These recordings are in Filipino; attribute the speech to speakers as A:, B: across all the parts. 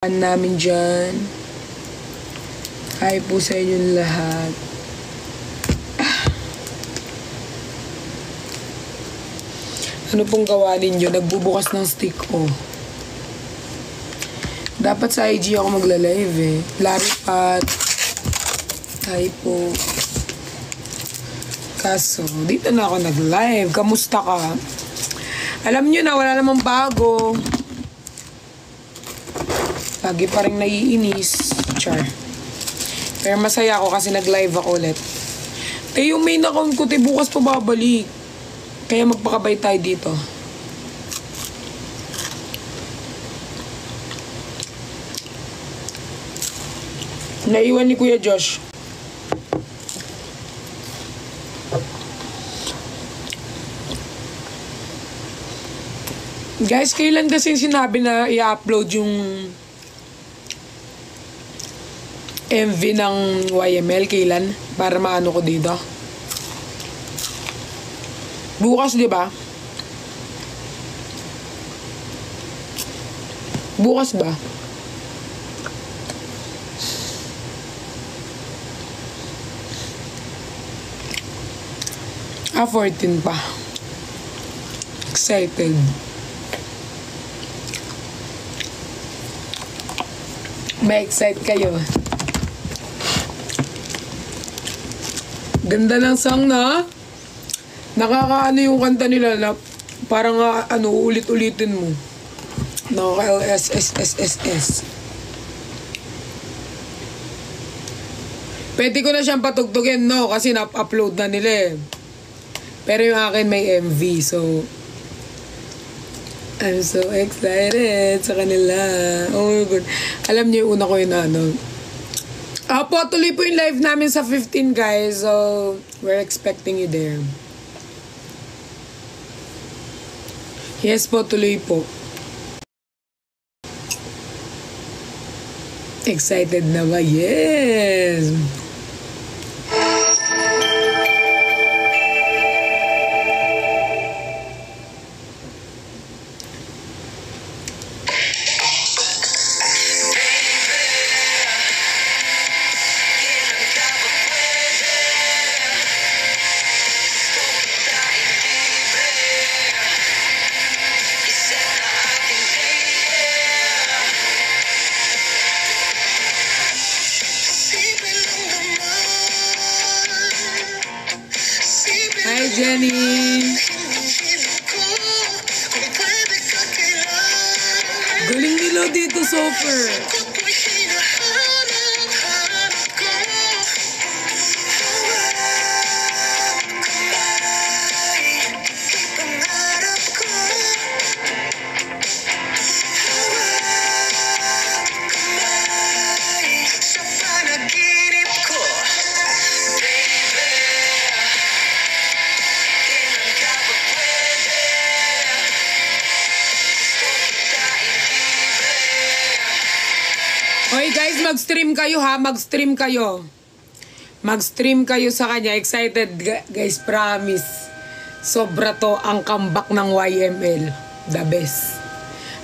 A: namin dyan. Hi po sa inyong lahat. Ano pong gawa ninyo? Nagbubukas ng stick ko. Dapat sa IG ako magla-live eh. Laripat. Hi po. Kaso, dito na ako nag-live. Kamusta ka? Alam nyo na, wala namang bago. Lagi pa rin naiinis. Char. Pero masaya ako kasi nag-live ako ulit. Yung main account ko, bukas pa babalik. Kaya magpakabay tayo dito. Naiwan ni Kuya Josh. Guys, kailan kasi sinabi na i-upload yung MV ng YML? Kailan? Para maano ko dito. Bukas, di ba? Bukas ba? Ah, 14 pa. Excited. May excite kayo. Ganda ng song, na? Nakakaano yung kanta nila na parang ulit-ulitin mo. LSSSSS. Pwede ko na siyang patugtugin, no? Kasi na-upload na nila eh. Pero yung akin may MV, so I'm so excited sa kanila. Oh my God. Alam niyo yung una ko yung Apo, tuloy po yung live namin sa 15, guys. So, we're expecting you there. Yes po, tuloy po. Excited na ba? Yes! Jenny. Galing nila dito, Sofer. Hoy guys, mag-stream kayo ha, mag-stream kayo. Mag-stream kayo sa kanya. Excited guys, promise. Sobra to ang comeback ng YML. The best.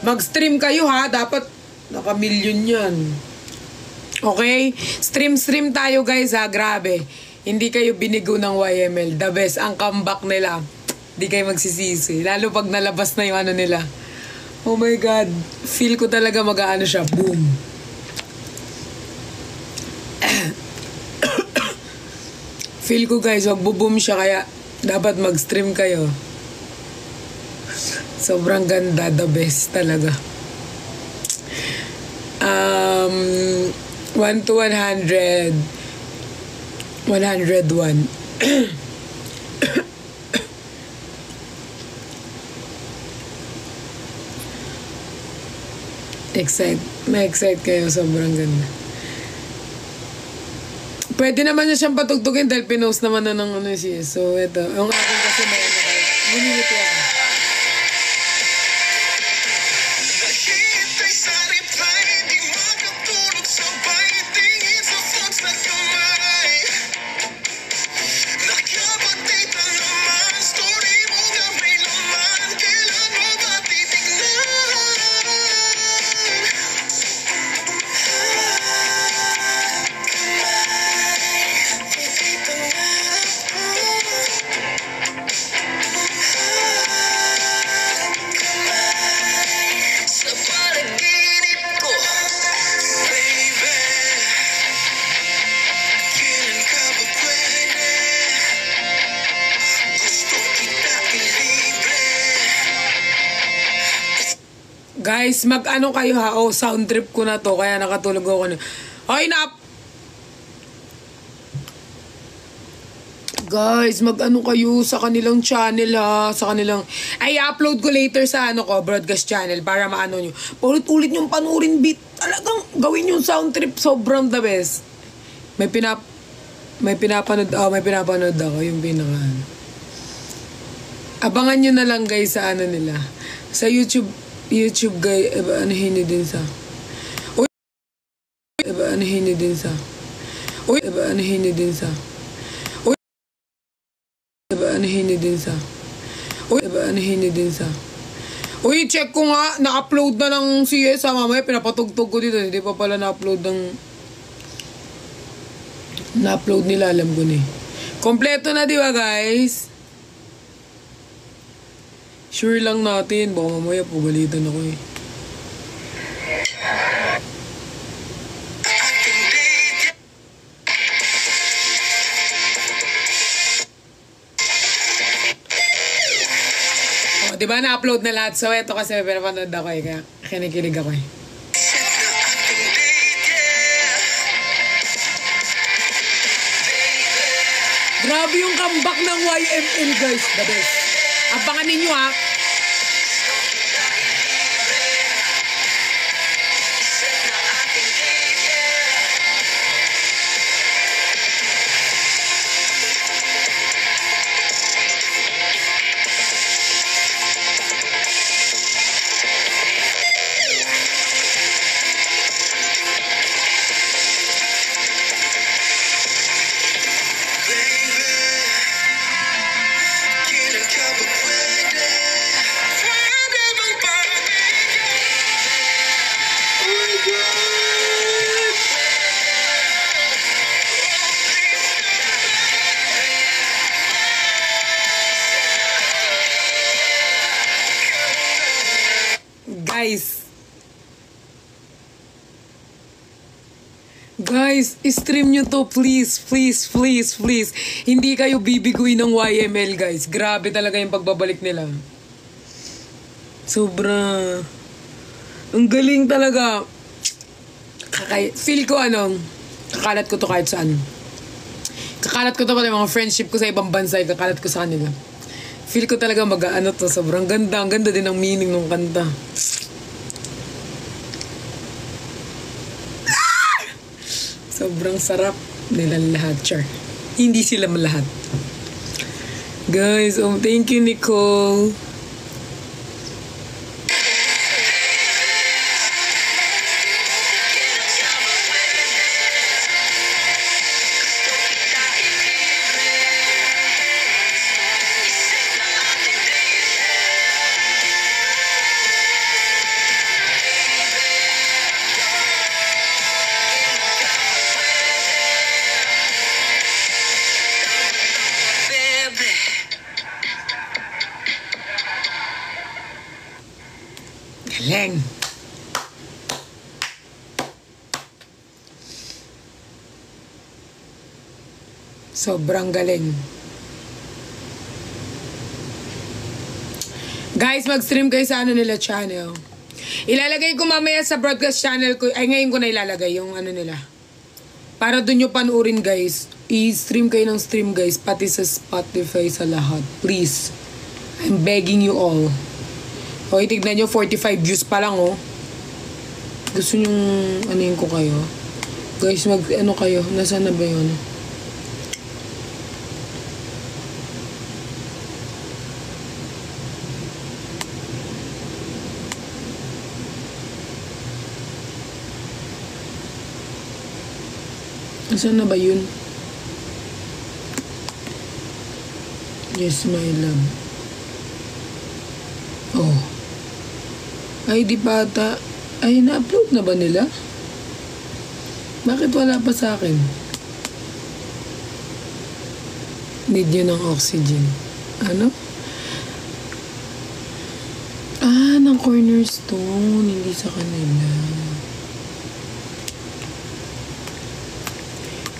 A: Mag-stream kayo ha, dapat naka-million yan. Okay? Stream tayo guys ha, grabe. Hindi kayo binigo ng YML. The best, ang comeback nila. Hindi kayo magsisisi. Lalo pag nalabas na yung nila. Oh my God. Feel ko talaga mag-aano siya. Boom. Feel ko guys, magbo-boom siya kaya dapat mag-stream kayo. Sobrang ganda, the best talaga. 1 to 100. 101. Ma-excite kayo, sobrang ganda. Pwede naman niya siyang patugtugin dahil pinost naman na ng siya. So, ito. Yung akin kasi may Ngunit ako. Guys, mag-ano kayo ha? Oh, sound trip ko na to. Kaya nakatulog ako na. Okay na. Guys, mag-ano kayo sa kanilang channel ha? Sa kanilang... Ay, upload ko later sa ano ko, broadcast channel para maano nyo. Paulit-ulit yung panurin beat. Talagang gawin yung sound trip. Sobrang the best. May pinapanood ako yung pinaka... Abangan nyo na lang guys sa ano nila. Sa YouTube guys, anuhin nyo din sa... Uy, anuhin nyo din sa... Uy, anuhin nyo din sa... Uy, anuhin nyo din sa... Uy, anuhin nyo din sa... Uy, check ko nga, na-upload na ng CS ha, mamaya pinapatugtog ko dito. Hindi pa pala na-upload ng... Na-upload nila, alam ko na eh. Kompleto na di ba guys? Sure lang natin. Baka mamaya pagalitan ako eh. O, diba na-upload na lahat? So, eto kasi pinapanood ako eh. Kaya kinikilig ako eh. Grabe yung comeback ng YML guys. The best. Abangan ninyo ha. Guys, stream nyo to please. Hindi kayo bibiguin ng YML guys. Grabe talaga yung pagbabalik nila. Sobra. Ang galing talaga. Feel ko kakalat ko to kahit saan. Kakalat ko to pala mga friendship ko sa ibang bansa. Kakalat ko sa kanila. Feel ko talaga to. Sobrang ganda. Ang ganda din ang meaning ng kanta. Sobrang sarap nilang lahat, char. Hindi sila malahat. Guys, thank you, Nicole. Galing. Sobrang galing. Guys, mag-stream kayo sa nila channel. Ilalagay ko mamaya sa broadcast channel ko. Ay, ngayon ko na ilalagay yung nila. Para dun nyo panuorin guys. I-stream kayo ng stream guys. Pati sa Spotify sa lahat. Please. I'm begging you all. Okay, tignan nyo, 45 views pa lang, oh. Gusto nyong, anuhin ko kayo? Guys, kayo? Nasaan na ba yun? Nasaan na ba yun? Yes, my love. Oh. Ay, di pa ata. Ay, na-upload na ba nila? Bakit wala pa sa akin? Need nyo ng oxygen. Ano? Ah, ng cornerstone. Hindi sa kanila.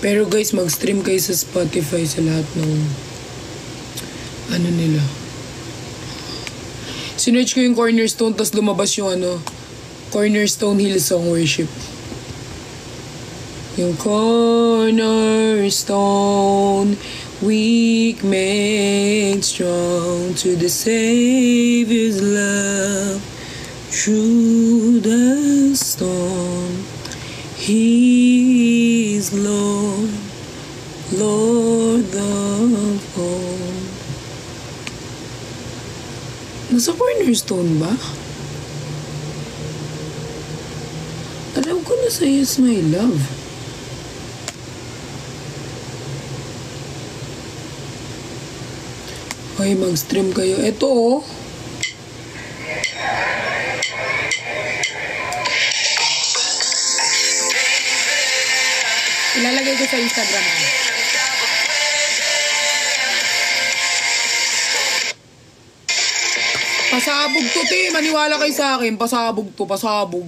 A: Pero guys, mag-stream kayo sa Spotify sa lahat ng nila. Sinerch ko yung cornerstone, tapos lumabas yung Cornerstone Hillsong Worship. Yung cornerstone, weak made strong to the Savior's love. Through the storm, He is Lord, Lord of all. Nasa cornerstone ba? Alam ko na sa Yes My Love. Okay, mag-stream kayo. Ito oh. Ilalagay ko sa Instagram ko. Pasabog to, te. Maniwala kayo sa akin. Pasabog to, pasabog.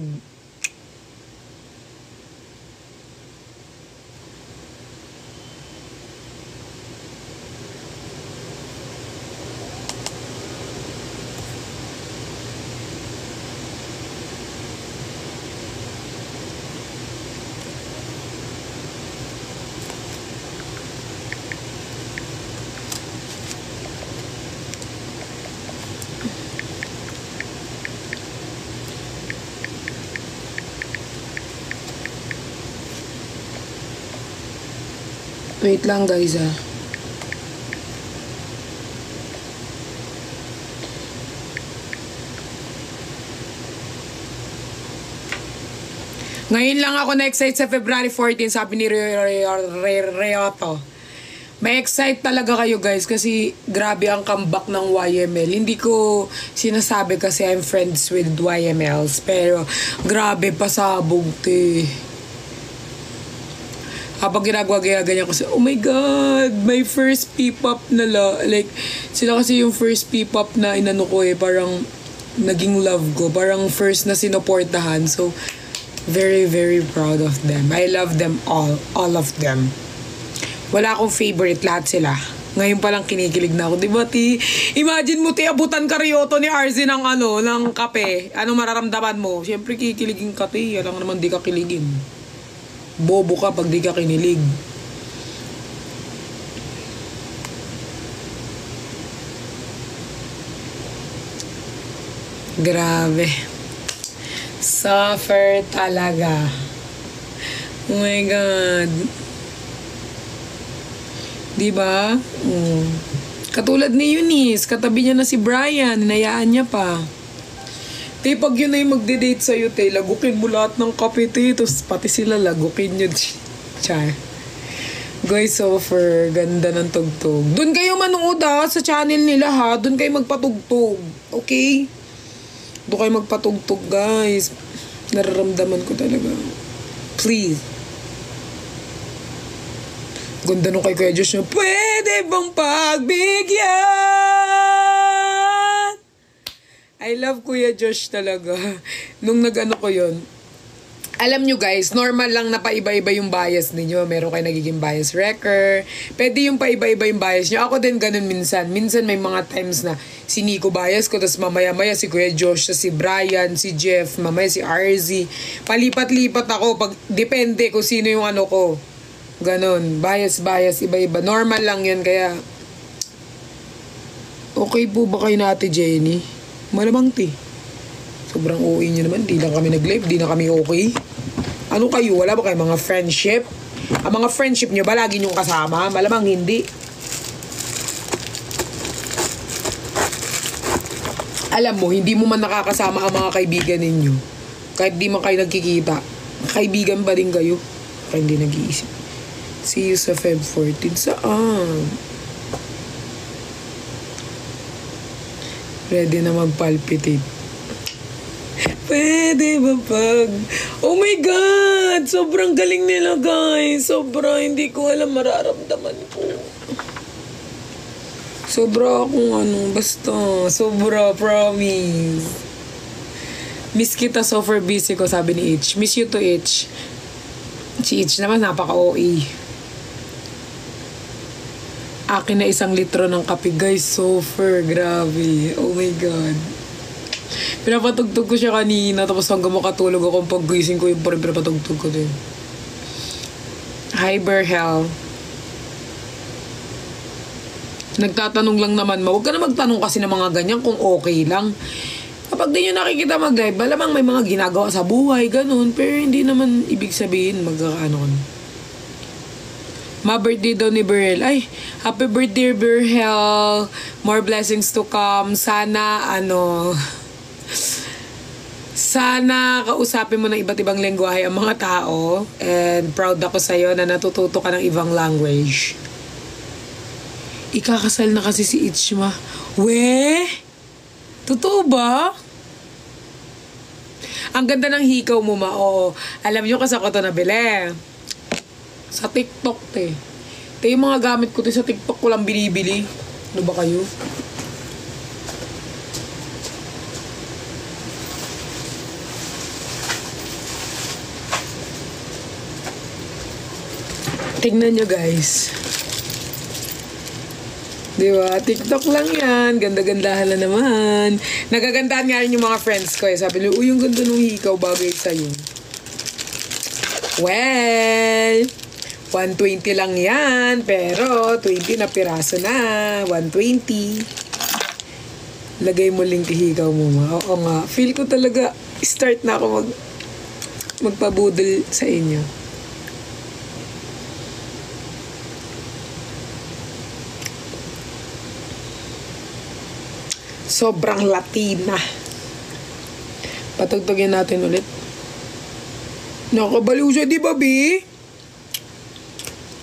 A: Wait lang guys ah. Ngayon lang ako na-excite sa February 14, sabi ni Reoto. May-excite talaga kayo guys kasi grabe ang comeback ng YML. Hindi ko sinasabi kasi I'm friends with YMLs. Pero grabe pasabog te. Habang ginagawa ganyan kasi, oh my God, my first P-pop na like, sila kasi yung first P-pop na inano ko parang naging love ko. Parang first na sinuportahan. So, very, very proud of them. I love them all of them. Wala akong favorite, lahat sila. Ngayon palang kinikilig na ako. Diba, ti? Imagine mo, ti, abutan ka Ryoto ni RZ ng ng kape. Anong mararamdaman mo? Siyempre, kikiligin ka, ti. Alam naman, di ka kiligin. Bobo ka pag di ka kinilig. Grabe. Suffer talaga. Oh my God. Diba? Katulad ni Eunice, katabi niya na si Brian, hinayaan niya pa. Te, pag yun na yung magde-date sa'yo, te, lagukin mo lahat ng kape, te. Tapos pati sila lagukin nyo. Char. Guys, so for ganda ng tugtog. Doon kayo manood sa channel nila ha. Doon kayo magpatugtog. Okay? Doon kayo magpatugtog, guys. Nararamdaman ko talaga. Please. Ganda nung kay Kuya Josh na, pwede bang pagbigyan? I love Kuya Josh talaga. Nung nag-ano ko yun, alam nyo guys, normal lang na paiba-iba yung bias ninyo. Meron kayo nagiging bias wrecker. Pwede yung paiba-iba yung bias nyo. Ako din ganun minsan. Minsan may mga times na si Nico bias ko, tapos mamaya-maya si Kuya Josh, si Brian, si Jeff, mamaya si RZ. Palipat-lipat ako. Depende kung sino yung ano ko. Ganun. Bias, iba-iba. Normal lang yan. Kaya, okay po ba kayo na Ate Jenny? Malamang ti. Sobrang OA nyo naman. Di lang kami nag-live. Di na kami okay. Ano kayo? Wala ba kayo mga friendship? Ang mga friendship nyo ba lagi nyong kasama? Malamang hindi. Alam mo, hindi mo man nakakasama ang mga kaibigan ninyo. Kahit di man kayo nagkikita. Kaibigan pa din kayo. Kaya hindi nag-iisip. See you sa Feb 14. Saan? Ready na mag-palpitate. Pwede ba pag... Oh my God! Sobrang galing nila, guys. Sobra, hindi ko alam mararamdaman ko. Sobra akong basta. Sobra, promise. Miss kita, super busy ko, sabi ni H. Miss you to H. Si H naman, napaka-OA. Akin na 1 litro ng kape, guys. Super, grabe. Oh my God. Pinapatugtog ko siya kanina, tapos hanggang makatulog ako, pag-gising ko yung pa rin pinapatugtog ko din. Hi, Berhel. Nagtatanong lang naman, huwag ka na magtanong kasi ng mga ganyan kung okay lang. Kapag di nyo nakikita mag-live, malamang may mga ginagawa sa buhay, ganun. Pero hindi naman ibig sabihin magkakaano ka. Ma-birthday daw ni Berhel. Ay, happy birthday, Berhel. More blessings to come. Sana, sana kausapin mo ng iba't ibang lengguwahe ang mga tao. And proud ako sa'yo na natututo ka ng ibang language. Ikakasal na kasi si Ichma. We? Totoo ba? Ang ganda ng hikaw mo, ma. Oo. Alam nyo kasi ako ito nabili. Sa TikTok, te. Te, yung mga gamit ko, te, sa TikTok ko lang binibili. Ano ba kayo? Tingnan nyo, guys. Diba? TikTok lang yan. Ganda-gandahan na naman. Nagagandahan nga rin yung mga friends ko eh. Sabi nila, uy, yung ganda nung hikaw bagay sa'yo. Well, 120 lang yan. Pero, 20 na piraso na. 120. Lagay mo link hikaw mo, ma. Oo nga. Feel ko talaga, start na ako magpabudol sa inyo. Sobrang Latina. Patugtugin natin ulit. Nakakabaliw siya, di ba, Bi?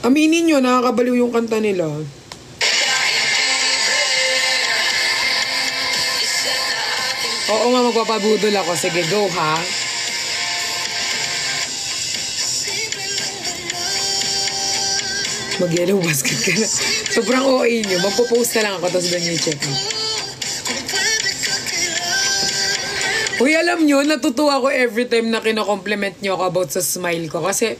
A: Aminin nyo, nakakabaliw yung kanta nila. Oo nga, magpapabudol ako. Sige, go, ha? Mag-yellow basket ka na. Sobrang OA nyo. Magpo-post na lang ako, tapos doon yung check mo. Uy, alam nyo, natutuwa ko every time na kino-compliment nyo ako about sa smile ko. Kasi,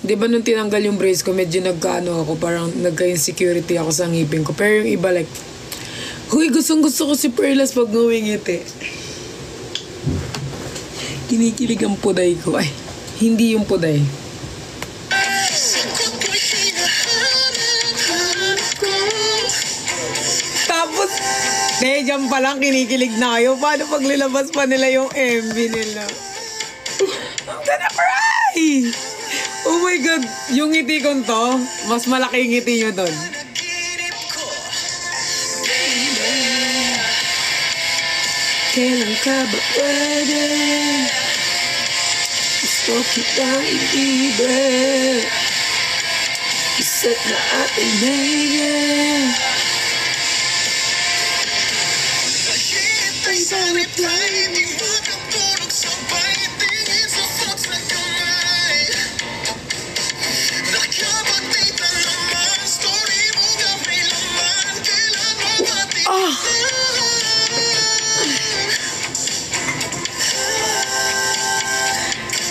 A: di ba nung tinanggal yung brace ko, medyo nagkaano ako, parang nagka-insecurity ako sa ngipin ko. Pero yung iba like, huy, gustong-gusto ko si Perlas pag ngumingiti. Kinikilig ang puday ko. Ay, hindi yung puday. Tapos, dyan pa lang kinikilig na kayo. Paano paglilabas pa nila yung MV nila? I'm gonna cry! Oh my God! Yung ngiti ko to, mas malaki yung ngiti nyo doon. Kailan ka ba pwede? Gusto kitang ibig. Isa't na ating baby.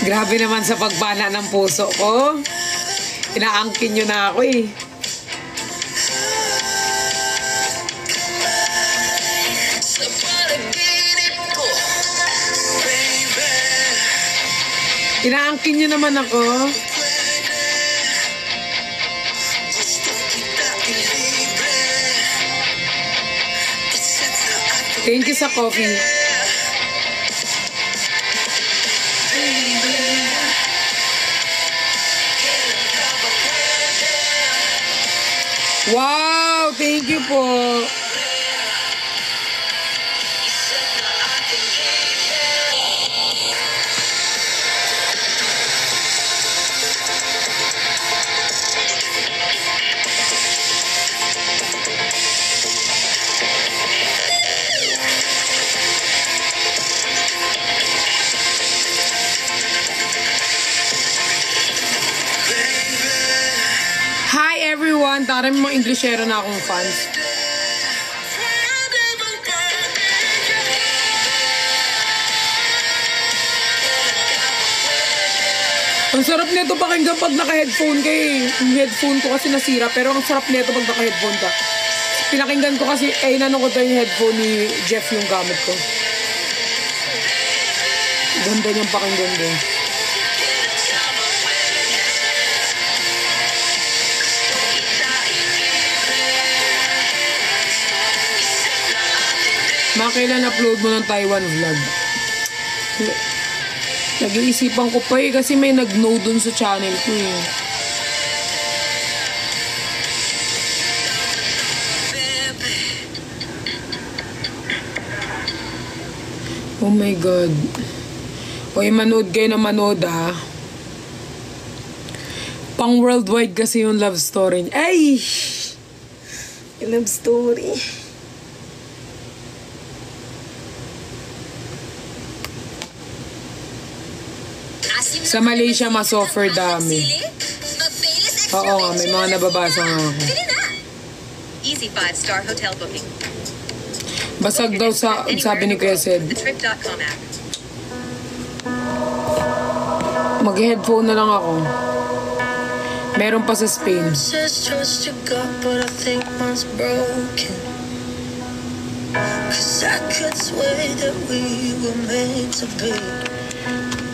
A: Grabe naman sa pagpana ng puso ko. Inaangkin nyo na ako eh. Inaangkin nyo naman ako. Thank you sa coffee. Wow! Thank you po. Everyone, taray mga Englishero na akong fans. Ang sarap nito pakinggan pag naka-headphone kayo. Yung headphone ko kasi nasira, pero ang sarap nito pag naka-headphone ka. Pinakinggan ko kasi, inano ko tayo yung headphone ni Jeff yung gamit ko. Ganda niyang pakinggan din. Kailan upload mo ng Taiwan vlog? Nag-iisipan ko pa eh kasi may nag-no dun sa channel ko eh. Oh my God. Oy, manood kayo na manood ah. Pang worldwide kasi yung love story. Ay! Love story. Sa Malaysia, mas offer dami. Oo nga, may mga nababasa nga ako.
B: Easy 5-star hotel booking.
A: Basag daw sa, sabi ni Kuya Sed. Mag-headphone na lang ako. Meron pa sa Spain.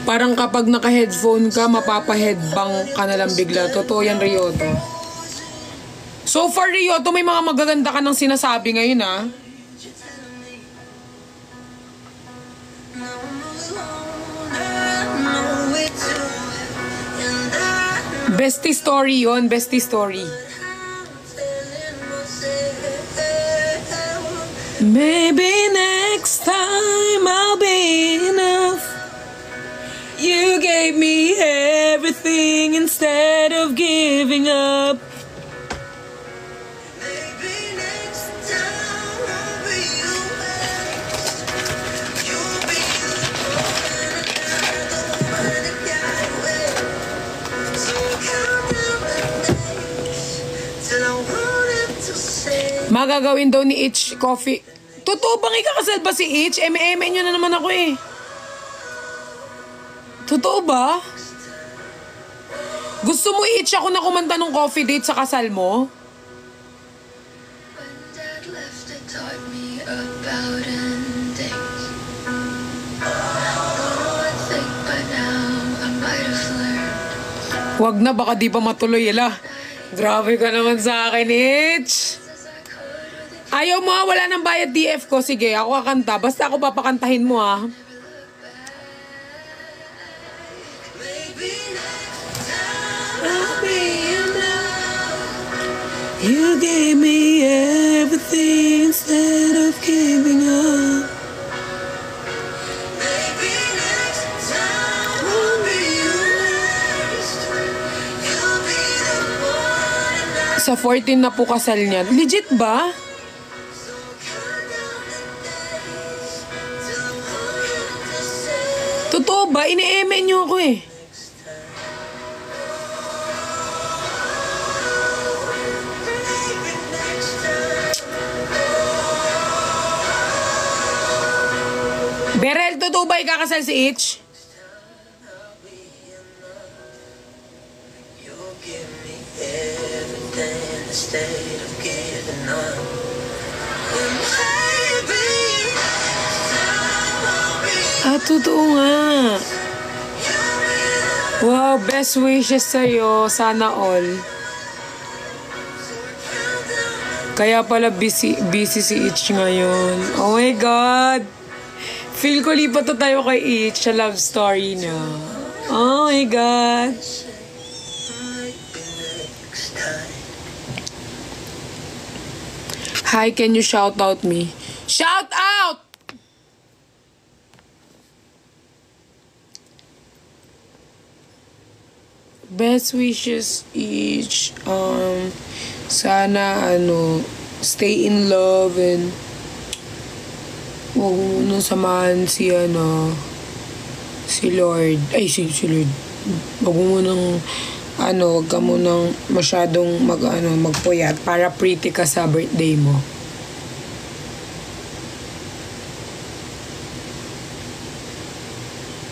A: Parang kapag naka-headphone ka, mapapa-headbang ka na lang bigla. Totoo yan, Ryoto. So far, Ryoto, may mga magaganda ka ng sinasabi ngayon, ah. Bestie story yon, bestie story. Maybe next time I'll be enough. You gave me everything instead of giving up. Maybe next time I'll be your best. You'll be the one that got away. So count down the days till I wanted to say. Magagawin daw ni Itch coffee. Totoo bang ikakasal ba si Itch? Eme-eme niya na naman ako eh. Totoo ba? Gusto mo Itch ako na kumanta ng coffee date sa kasal mo? Wag na, baka di pa matuloy ila. Grabe ka naman sa akin, Itch. Ayaw mo ha, wala nang bayad DF ko. Sige, ako kakanta. Basta ako papakantahin mo ha. You gave me everything instead of giving up. Maybe next time I'll be yours. You'll be the one. Sa 14 na po kasal niya. Legit ba? Totoo ba? Ini-eme niyo ako eh. Berel, totoo ba ikakasal si Itch? Ah, totoo nga. Wow, best wishes sa'yo. Sana all. Kaya pala busy si Itch ngayon. Oh my God. Feel ko lipat na tayo kay Itch sa love story niya. Oh my God. Hi, can you shout out me? Shout out! Best wishes Itch. Sana stay in love and huwag mo nang samahan si Lord. Ay, si Lord. Huwag mo nang huwag ka mo nang masyadong magpuyat para pretty ka sa birthday mo.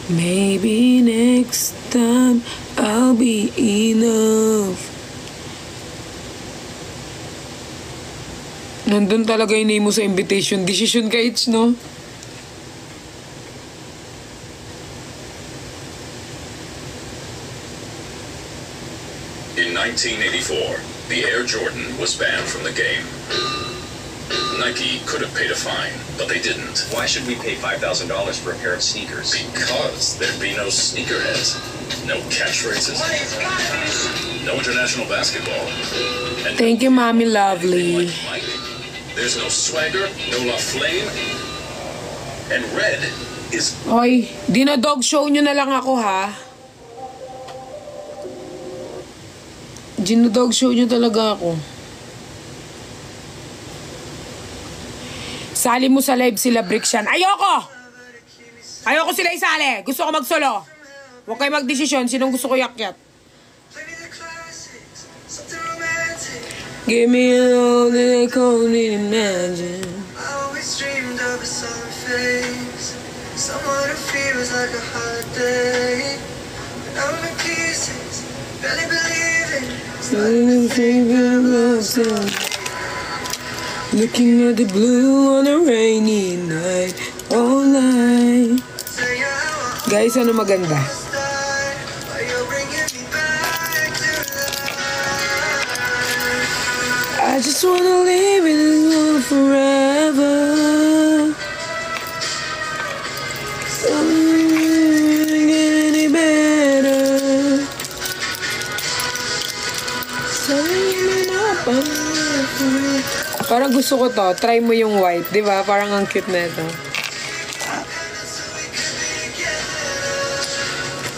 A: Maybe next time I'll be enough. Nandun talaga yung name mo sa invitation. Decision ka, Itch, no?
C: In 1984, the Air Jordan was banned from the game. Nike could have paid a fine, but they didn't.
D: Why should we pay $5,000 for a pair of sneakers?
C: Because there'd be no sneakerheads, no catchphrases, no international basketball. And
A: Thank you, Mommy Lovely.
C: like Mike. There's no swagger, no La Flame. And red is
A: Oy, dinodog show nyo na lang ako, ha? Dinodog show nyo talaga ako. Sali mo sa live sila, Brickshan. Ayoko! Ayoko sila isali. Gusto ko magsolo. Huwag kayo magdesisyon. Sinong gusto ko yakyat? Give me all that I can't imagine.
E: I always dreamed of a summer face, someone who feels like a holiday. When I'm in pieces, barely believing.
A: Looking at the blue on a rainy night, all night. Guys, ano maganda? I just wanna live in this world forever. Don't get any better. Parang gusto ko to. Try mo yung white, di ba? Parang ang cute na ito.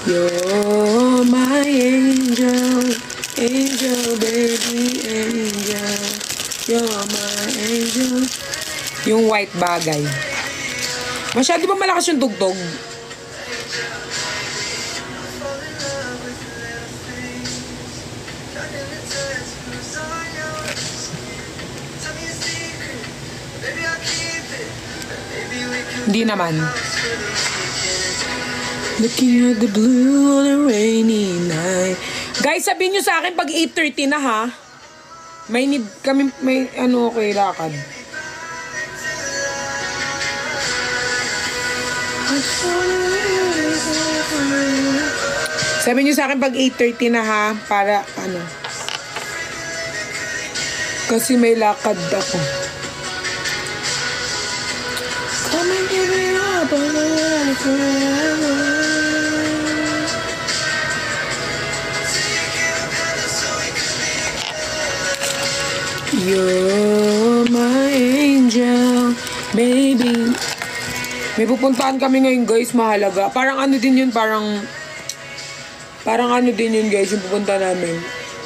A: You're my angel, angel, baby, angel. You're my angel. Yung white bagay. Masyado ba malakas yung tugtog? Hindi naman. Looking at the blue on a rainy night. Guys, sabihin nyo sa akin pag 8:30 na, ha? May need kami, may ano, okay, lakad. Sabihin nyo sa akin pag 8:30 na, ha? Para, ano. Kasi may lakad ako. Come and give me up on the life forever. You're my angel, baby. May pupuntahan kami ngayon, guys, mahalaga. Parang ano din yun, parang ano din yun, guys, yung pupunta namin.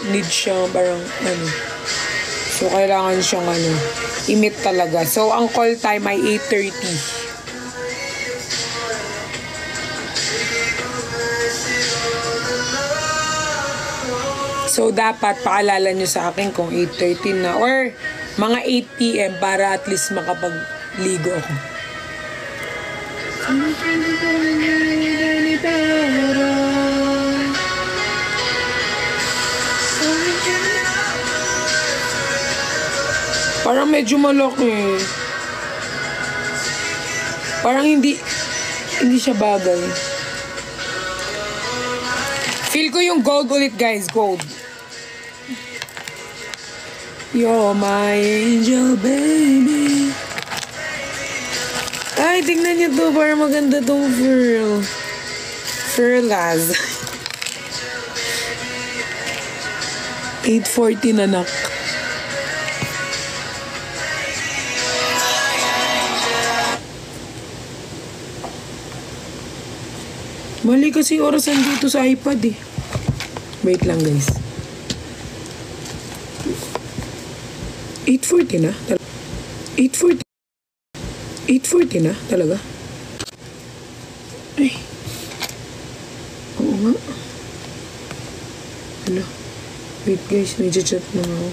A: Need siya, parang ano. So, kailangan siyang ano, i-meet talaga. So, ang call time ay 8:30. So, dapat paalala nyo sa akin kung 8:30 na or mga 8 p.m. para at least makapagligo ako. Parang medyo malaki. Parang hindi siya bagay. Feel ko yung gold ulit, guys. Gold. You're my angel, baby. Ay, tingnan niyo to. Parang maganda tong furl. Furlaz. 8:40 na, nak. Mali kasi orasan dito sa iPad eh. Wait lang, guys. 8:40 na? 8:40? 8:40 na? Talaga? Ay. Oo nga. Ano? Wait, guys. May chat na ako.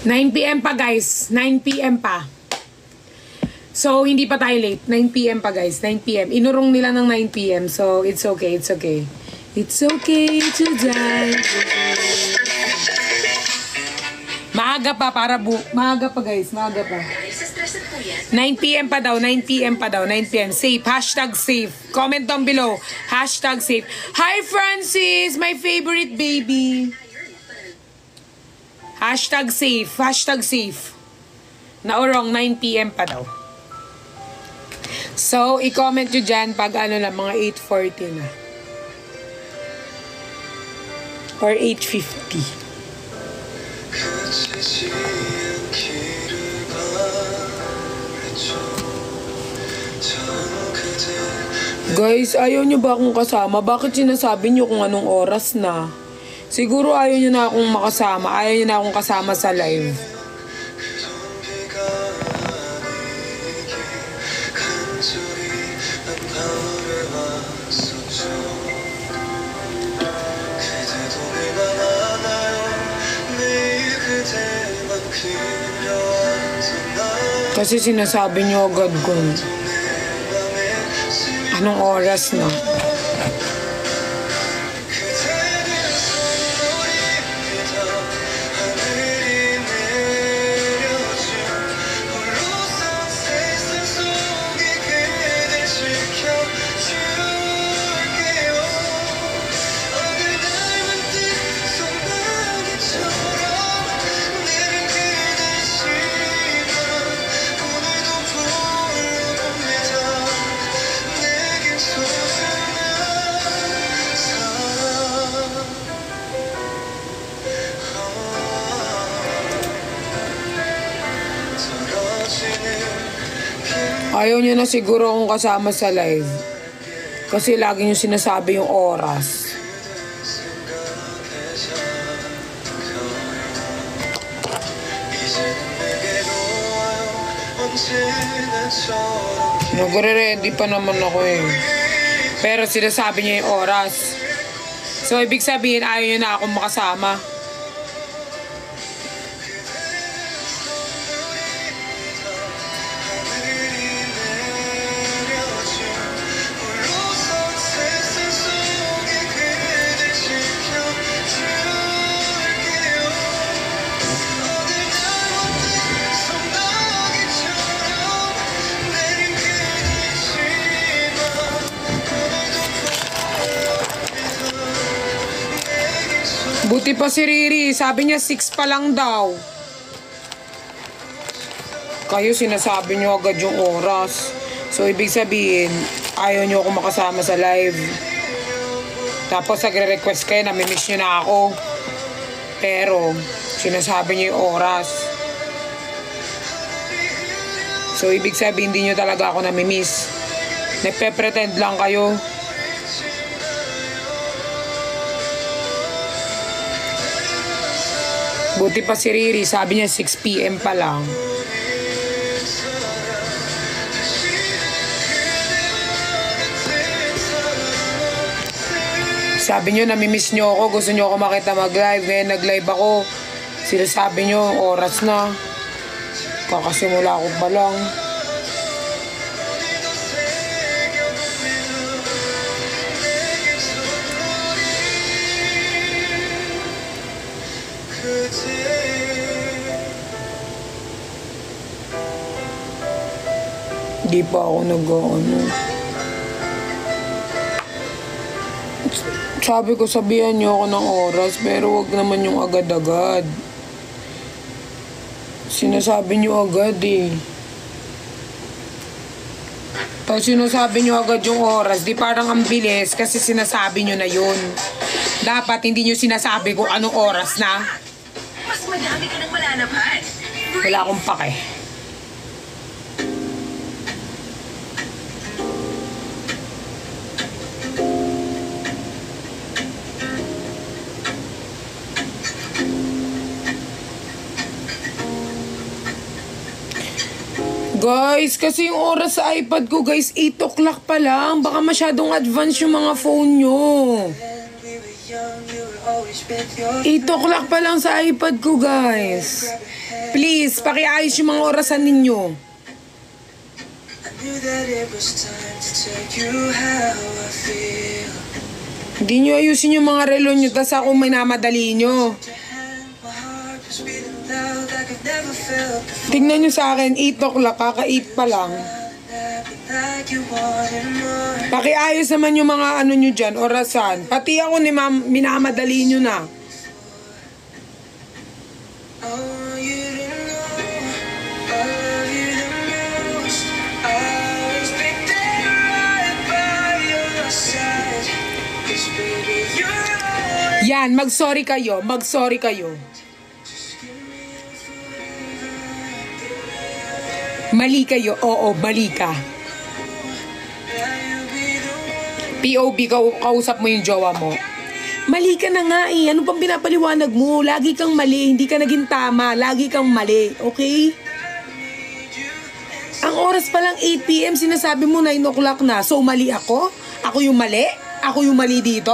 A: 9 p.m. pa guys. 9 p.m. pa. So, hindi pa tayo late. 9 p.m. pa guys. 9 p.m. Inurong nila ng 9 p.m. So, it's okay. It's okay. It's okay to die. Maaga pa para maaga pa guys. Maaga pa. 9 p.m. pa daw. 9 p.m. pa daw. 9 p.m. Safe. Hashtag safe. Comment down below. Hashtag safe. Hi Francis! My favorite baby. Hashtag safe. Hashtag safe. Naurong 9 p.m. pa daw. So, i-comment nyo dyan pag ano na, mga 8:40 na. Or 8:50. Guys, ayaw nyo ba akong kasama? Bakit sinasabi nyo kung anong oras na? Siguro ayaw nyo na akong makasama. Ayaw nyo na akong kasama sa live. Kasi sinasabi nyo agad kung anong oras na. Ayaw niyo na siguro akong kasama sa live. Kasi lagi niyo sinasabi yung oras. Nagre-ready pa naman ako eh. Pero sinasabi niya yung oras. So, ibig sabihin, ayaw niyo na akong makasama. Buti pa si Riri, sabi niya 6 pa lang daw. Kayo sinasabi niyo agad yung oras. So ibig sabihin, ayaw niyo ako makasama sa live. Tapos nagre-request kayo, namimiss niyo na ako. Pero sinasabi niyo yung oras. So ibig sabihin, hindi niyo talaga ako namimiss. Nagpe-pretend lang kayo. Buti pa si Riri, sabi niya 6 p.m. pa lang. Sabi niyo, namimiss niyo ako, gusto niyo ako makita mag-live. Ngayon nag-live ako. Sinasabi niyo, oras na. Kakasimula ko pa lang. Di pa ako nag-ano. Sabi ko, sabihan niyo ako ng oras, pero wag naman yung agad-agad. Sinasabi niyo agad eh. Pag sinasabi niyo agad yung oras, di parang ang bilis kasi sinasabi niyo na yun. Dapat hindi niyo sinasabi kung anong oras na.
B: Mas madami ka nang malalaman.
A: Wala akong pake. Guys, kasi yung oras sa iPad ko, guys, 8 o'clock pa lang. Baka masyadong advance yung mga phone nyo.
E: young, you were always with your
A: 8 o'clock pa lang sa iPad ko, guys. Please, pakiayos yung mga orasan ninyo.
E: I knew that it was time to tell you how I feel.
A: Hindi nyo ayusin yung mga relo nyo, tas ako minamadali nyo.
E: My heart was beating loud like I've never felt before.
A: Tingnan nyo sa akin, 8 o'clock, kaka-8 pa lang.
E: Like you wanted more.
A: Pakiayos naman yung mga ano nyo dyan, orasan. Pati ako ni ma'am, minamadali nyo na.
E: I want you to know I love you the most. I always be there right by your side. 'Cause baby, you're all
A: Yan, mag-sorry kayo, mag-sorry kayo. Mali kayo, oo, mali ka. POB, kausap mo yung jowa mo. Mali ka na nga eh. Ano pang pinapaliwanag mo? Lagi kang mali. Hindi ka naging tama. Lagi kang mali. Okay? Ang oras pa lang 8 p.m. Sinasabi mo 9 o'clock na. So, mali ako? Ako yung mali? Ako yung mali dito?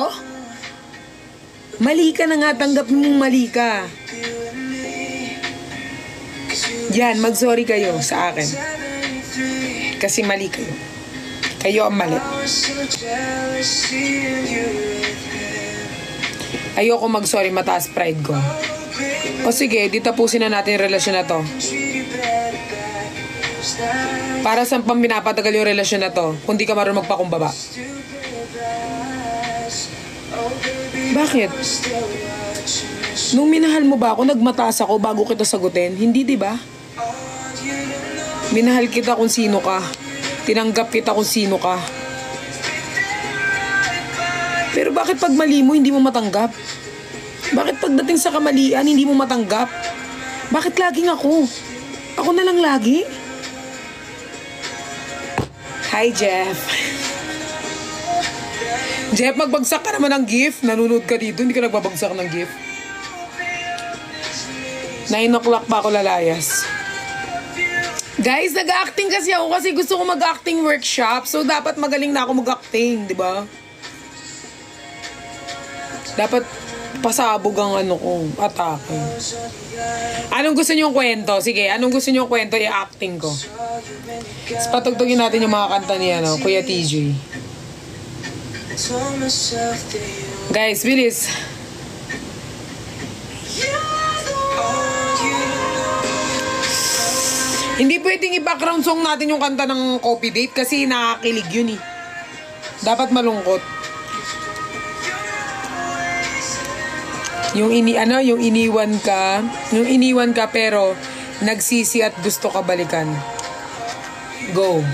A: Mali ka na nga. Tanggapin mong mali ka. Yan, mag-sorry kayo sa akin. Kasi mali kayo. Kayo ang mali.
E: I was so jealous seeing you with him.
A: Ayoko mag-sorry, mataas pride ko. O sige, di tapusin na natin yung relasyon na to.
E: Treat you better back. Was that
A: Para sa pang pinapatagal yung relasyon na to, kung di ka marunong magpakumbaba.
E: stupid lies? Oh baby,
A: Bakit?
E: I was still watching.
A: Nung minahal mo ba ako, nagmataas ako bago kita sagutin? Hindi, di ba?
E: I want you to know
A: Minahal kita kung sino ka. Tinanggap kita kung sino ka. Pero bakit pag mali mo, hindi mo matanggap? Bakit pagdating sa kamalian, hindi mo matanggap? Bakit laging ako? Ako na lang lagi? Hi, Jeff. Jeff, magbagsak ka naman ng gift. Nanonood ka dito, hindi ka nagbabagsak ng gift. 9 o'clock pa ako lalayas. Guys, nag-acting kasi ako kasi gusto ko mag-acting workshop. So, dapat magaling na ako mag-acting, di ba? Dapat pasabog ang ano ko, atake. Anong gusto niyong kwento? Sige, anong gusto niyong kwento? I-acting ko. Tapos patugtugin natin yung mga kanta ni ano, Kuya TJ.
E: told myself that you
A: Guys, bilis. Hindi pwedeng i-background song natin yung kanta ng Coffee Date kasi nakakilig yun eh. Dapat malungkot. Yung iniwan ka pero nagsisi at gusto ka balikan. Go.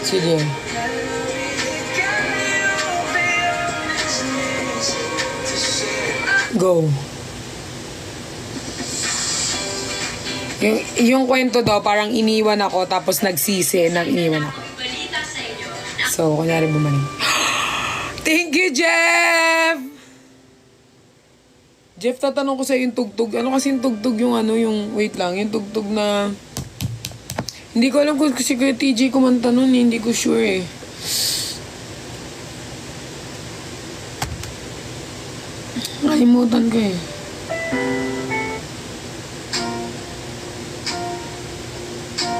A: Sige. Go. Yung kwento daw, parang iniwan ako, tapos nagsisi na iniwan ako. So, kunyari bumalik. Thank you, Jeff! Jeff, tatanong ko sa'yo yung tugtog. Ano kasi yung tugtog yung ano, yung, wait lang, yung tugtog na... Hindi ko alam kung si Kuya TJ kumanta nun, hindi ko sure eh. Nakalimutan ko eh.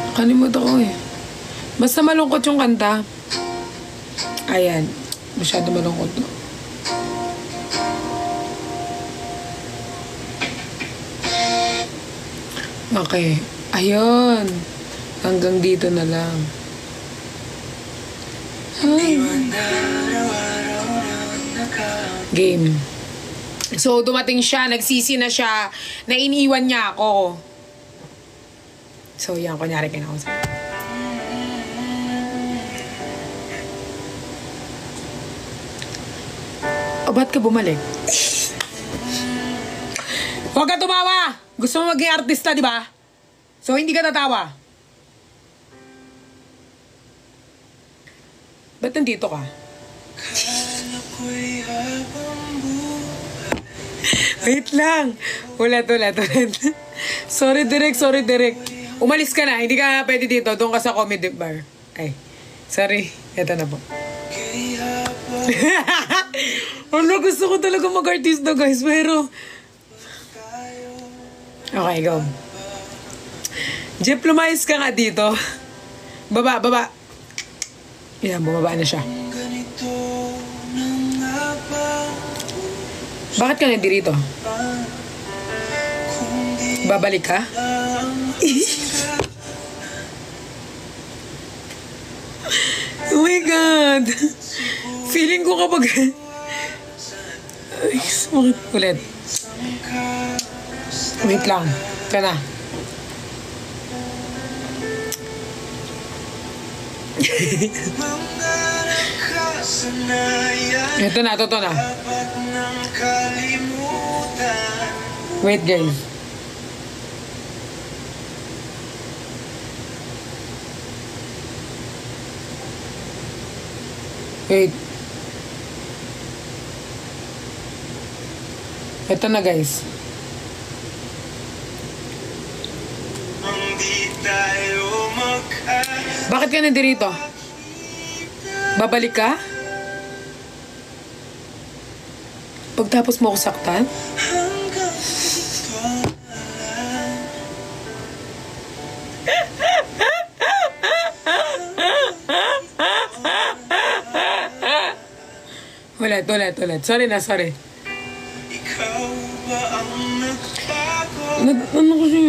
A: Nakalimutan ko eh. Basta malungkot yung kanta. Ayan. Masyado malungkot no. Okay. Ayun. Hanggang dito na lang. Game. So, dumating siya. Nagsisi na siya. Na iniwan niya ako. So, yan. Kunyari kinausap. O, ba't ka bumalik? Huwag ka tumawa! Gusto mo maging artista, di ba? So, hindi ka tatawa. Ba't nandito ka? Wait lang. Ulat. Sorry, Direk. Umalis ka na. Hindi ka pwede dito. Doon ka sa comedy bar. Ay, sorry. Ito na po. Ano, gusto ko talaga mag-artista, guys, pero... Okay, go. Jeff, lumayas ka nga dito. Baba, baba. Yan, bumaba na siya.
E: ganito na nga ba
A: Bakit ka nandito?
E: kung di
A: Babalik ka?
E: ang
A: Oh my God. Feeling ko kapag... Ay, sumakit ulit. Wait lang. Ka na.
E: mga nakasanayan
A: Ito na, totoo na.
E: dapat nang kalimutan.
A: Wait, guys. Wait. Ito na, guys.
E: Ang di tayo
A: Bakit ka nandito? Babalik ka? Pagtapos mo ako saktan?
E: hanggang dito lang.
A: Ulit. Sorry na, sorry.
E: Ikaw ba ang nagbago?
A: Ano kasi?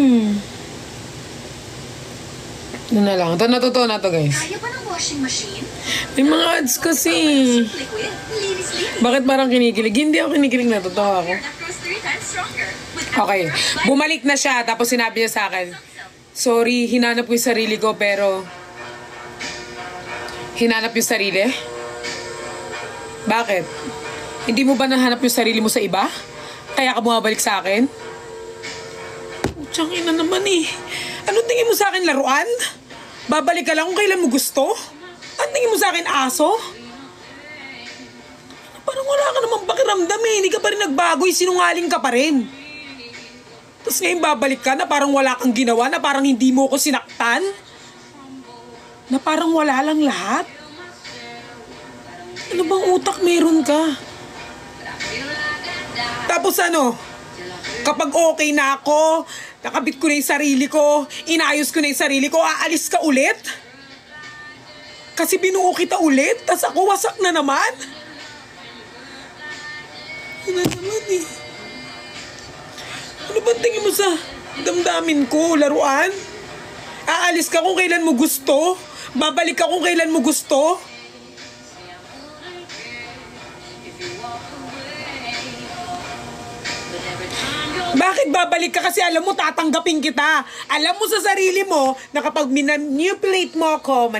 A: Ano na lang. Ito natutuwa na to, guys.
B: Kaya ba ng washing machine?
A: May mga ads kasi.
B: Liquid, linis.
A: Bakit parang kinikilig? Hindi ako kinikilig, natutuwa ako.
B: That grows 3 times stronger. With
A: Okay. Bumalik na siya, tapos sinabi niya sa akin, sorry, hinanap ko yung sarili ko, pero... Hinanap yung sarili? Bakit? Hindi mo ba nahanap yung sarili mo sa iba? Kaya ka bumabalik sa akin? Tiyang ina naman eh. Ano tingin mo sa akin, laruan? Babalik ka lang kung kailan mo gusto? Ano tingin mo sa akin, aso? Parang wala ka namang pakiramdam eh. Hindi ka pa rin nagbago, sinungaling ka pa rin. Tapos ngayon babalik ka na parang wala kang ginawa, na parang hindi mo ko sinaktan? Na parang wala lang lahat? Ano bang utak meron ka? Tapos ano? Kapag okay na ako, nakabit ko na yung sarili ko, inayos ko na yung sarili ko, aalis ka ulit? Kasi binuo kita ulit, tas ako wasak na naman? Ano naman eh? Ano ba tingin mo sa damdamin ko, laruan? Aalis ka kung kailan mo gusto? Babalik ka kung kailan mo gusto? Bakit babalik ka? Kasi alam mo, tatanggapin kita. Alam mo sa sarili mo na kapag manipulate mo ako,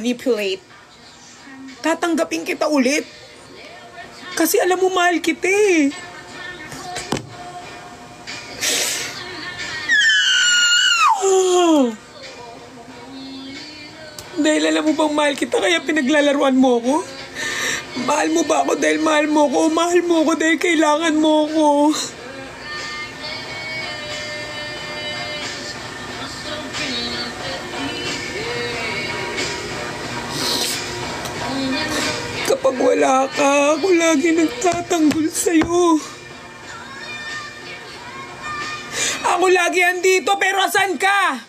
A: tatanggapin kita ulit. Kasi alam mo, mahal kita eh. Dahil alam mo bang mahal kita, kaya pinaglalaruan mo ko? Mahal mo ba ako dahil mahal mo ko? O mahal mo ko dahil kailangan mo ko? Kapag wala ka, ako lagi nagtatanggol sa'yo. Ako lagi andito, pero asan ka?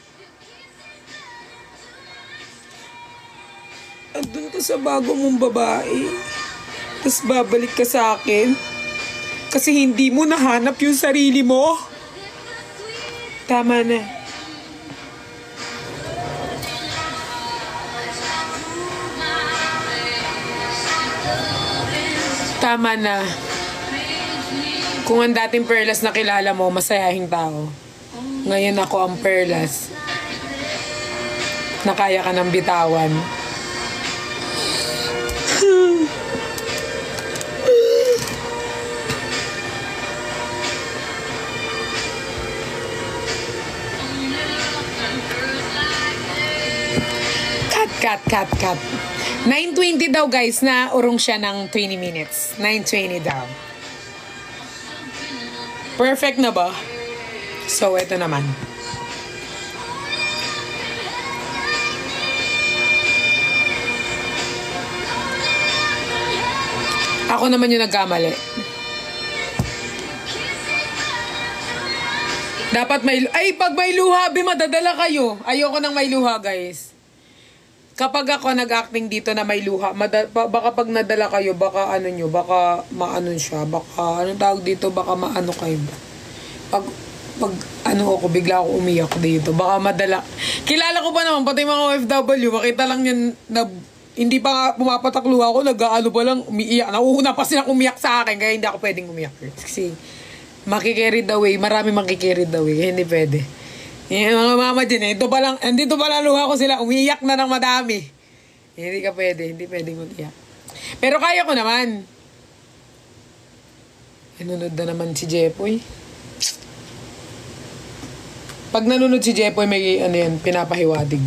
A: Andun ka sa bago mong babae. Tapos babalik ka sa akin. Kasi hindi mo nahanap yung sarili mo. Tama na. Tama na. Kung ang dating Perlas na kilala mo, masayahing tao. Ngayon ako ang Perlas. Na kaya ka ng bitawan. Cut. 9:20 daw guys, na urong siya ng 20 minutes. 9:20 daw. Perfect na ba? So, ito naman. Ako naman yung nagkamali. Dapat may... Ay, pag may luha, madadala kayo. Ayoko nang may luha, guys. Kapag ako nag-acting dito na may luha, baka pag nadala kayo, baka ano nyo, baka maano siya, baka, anong tawag dito, baka maano kayo. Pag ano ako, bigla ako umiyak dito, baka madala. Kilala ko pa naman, pati mga OFW, makita lang yan na hindi pa nga pumapatak luha ko, nag-ano pa lang, umiiyak. Nauuna pa silang umiyak sa akin, kaya hindi ako pwedeng umiyak. Kasi, makikerry the way, marami makikerry the way, kaya hindi pwede. Yung mga mama dyan eh, andito pa lang luha ko sila, umiiyak na ng madami. Hindi ka pwede, hindi pwedeng umiyak. Pero kaya ko naman. Nanonood na naman si Jepoy. Pag nanonood si Jepoy, may ano yan, pinapahiwatig.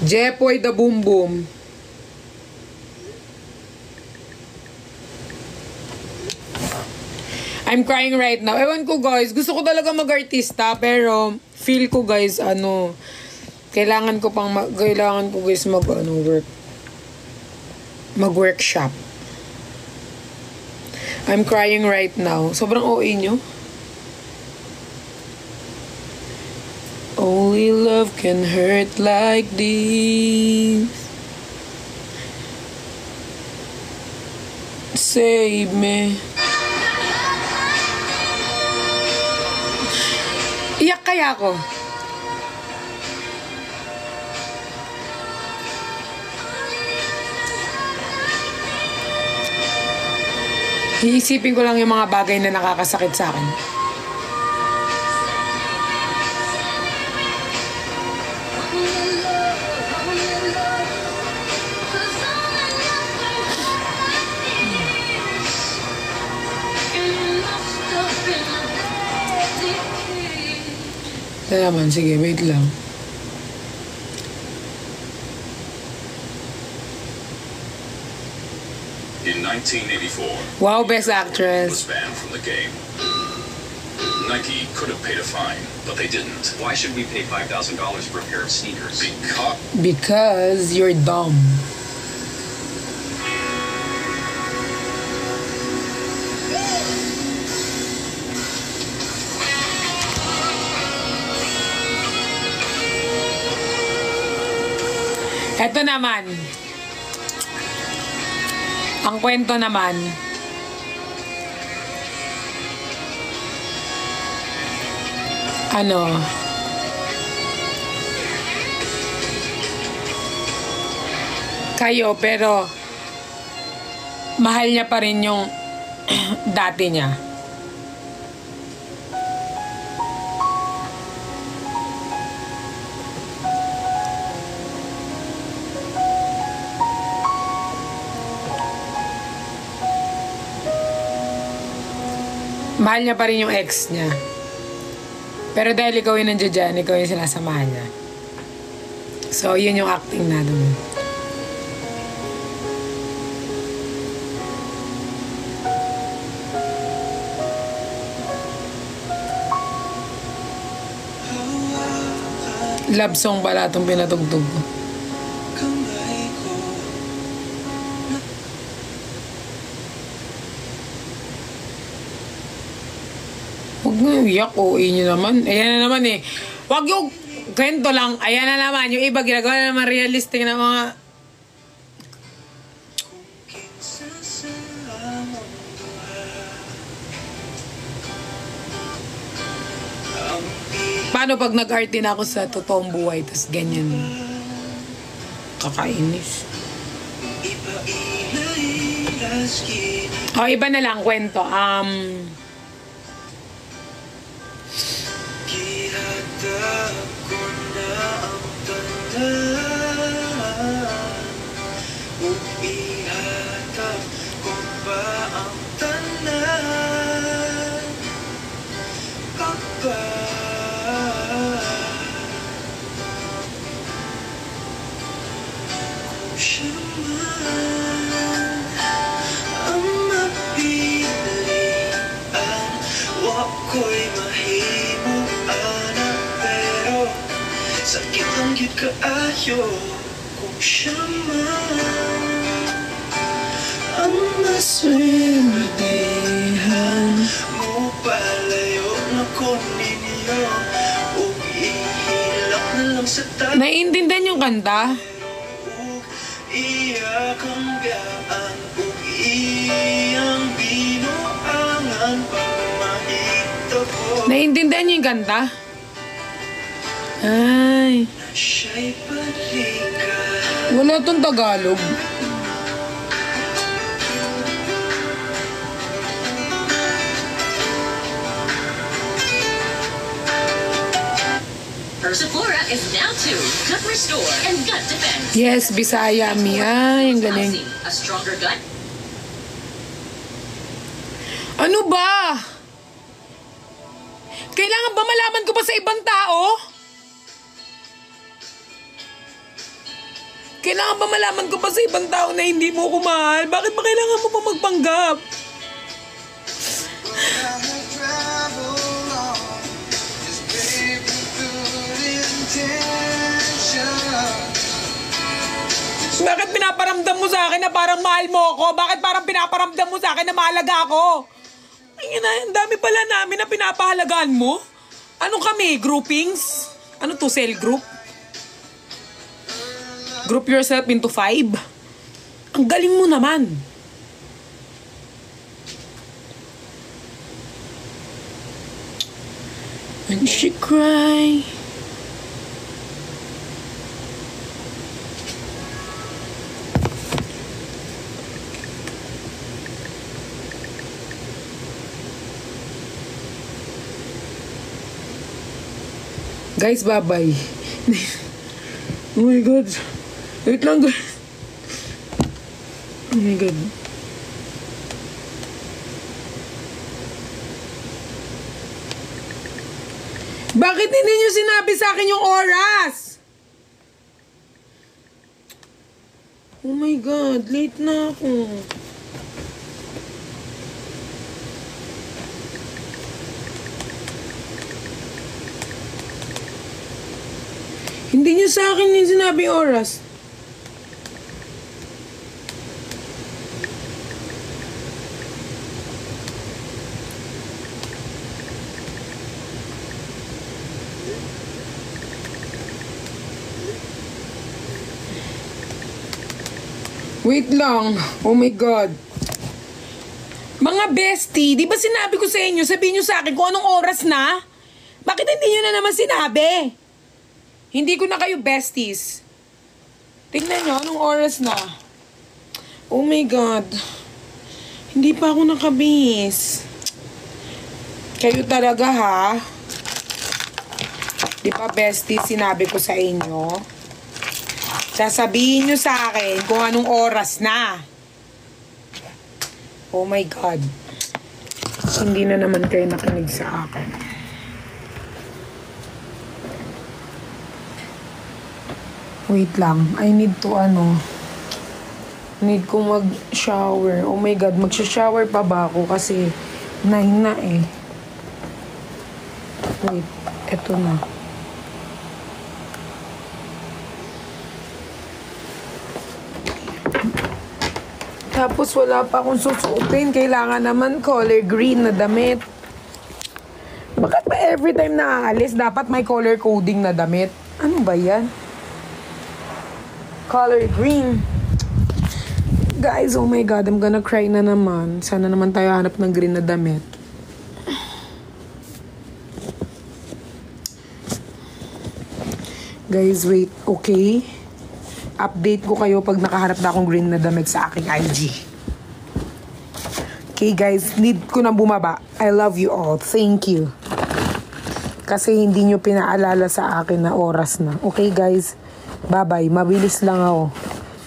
A: Jepoy the Boom Boom. I'm crying right now. Ewan ko guys, gusto ko talaga mag-artista, pero feel ko guys, kailangan ko guys mag-workshop. I'm crying right now. Sobrang OA nyo. Only love can hurt like this. Save me. Iyak kaya ako. Iisipin ko lang yung mga bagay na nakakasakit sa akin. Ito naman, sige, wait lang.
C: In 1984,
A: Wow, Best
C: was
A: Actress.
C: banned from the game. Nike could have paid a fine, but they didn't.
D: Why should we pay $5,000 for a pair of sneakers?
A: Because you're dumb. Eto naman. Ang kwento naman. Kayo, pero mahal niya pa rin yung dati niya. Mahal niya pa rin yung ex niya. Pero dahil ikaw yung nandiyan dyan, ikaw yung sinasamahan niya. So, yun yung acting na doon. Love song pala itong pinatugtog ko.
E: kamay ko.
A: Huwag nga iyak, OA nyo naman. Ayan na naman eh. Huwag yung kwento lang. Ayan na naman. Yung iba, ginagawa na naman realistic na mga...
E: Kinsan sa among duha. Ang
A: Paano pag nag-arte na ako sa totoong buhay, tas ganyan. Kakainis.
E: iba-ilay-las kini.
A: O, iba na lang kwento.
E: Gihatag ko na ang tanan. Ug ihatag ko pa ang tanan. Papa, kung siya man ang mapilian, wa ko'y mahimo ana, pero sakit lang yun kaayo kung siya man ang maswindihan mo palayo na ko ninyo ug ihilak na lang sa tayo
A: Naiintindihan yung kanta?
E: iya kang gaan ug iyang binuangan pag mahitabo
A: Naiintindihan niyo yung kanta? Ay,
E: siya'y balikan.
A: wala tong Tagalog.
B: Persiflora is now too. Gut Restore and Gut Defense.
A: Yes, Bisaya mi. Ay, ang galing.
B: Housing, a stronger gut.
A: Ano ba? Kailangan ba malaman ko pa sa ibang tao? Kailangan ba malaman ko pa sa ibang tao na hindi mo ko mahal? Bakit ba kailangan mo pa magpanggap? Bakit pinaparamdam mo sa akin na parang mahal mo ako? Bakit parang pinaparamdam mo sa akin na mahalaga ako? Ay, ang dami pala namin na pinapahalagaan mo. Ano kami? Groupings? Ano to? Cell group? Group yourself into 5? Ang galing mo naman. When she cry. Guys, bye-bye. Oh my God. Wait lang, guys. Oh my God. Bakit hindi niyo sinabi sa akin yung oras? Oh my God, late na ako. Hindi niyo sa akin yung sinabi yung oras. Wait lang. Oh my God. Mga bestie, di ba sinabi ko sa inyo, sabihin nyo sa akin kung anong oras na? Bakit hindi nyo na naman sinabi? Hindi ko na kayo besties. Tingnan nyo, anong oras na? Oh my God. Hindi pa ako nakabihis. Kayo talaga ha? Di ba besties, sinabi ko sa inyo? Sasabihin nyo sa akin kung anong oras na. Oh my God. Hindi na naman kayo nakinig sa akin. Wait lang. I need to need ko mag-shower. Oh my God. Mag-shower pa ba ako? Kasi 9 na eh. Wait. Eto na. Tapos wala pa akong susuotin. Kailangan naman color green na damit. Bakit ba every time na aalis, dapat may color coding na damit? Ano ba yan? Color green. Guys, oh my God, I'm gonna cry na naman. Sana naman tayo hanap ng green na damit. Guys, wait, okay? Update ko kayo pag nakahanap na akong green na damit sa aking IG. Okay guys, need ko na bumaba. I love you all. Thank you. Kasi hindi nyo pinaalala sa akin na oras na. Okay guys? Bye-bye. Mabilis lang ako.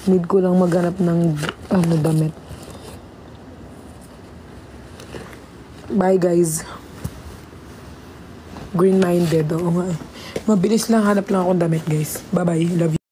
A: Need ko lang maghanap ng damit. Bye guys. Green-minded. Oo nga. Mabilis lang. Hanap lang akong damit guys. Bye-bye. Love you.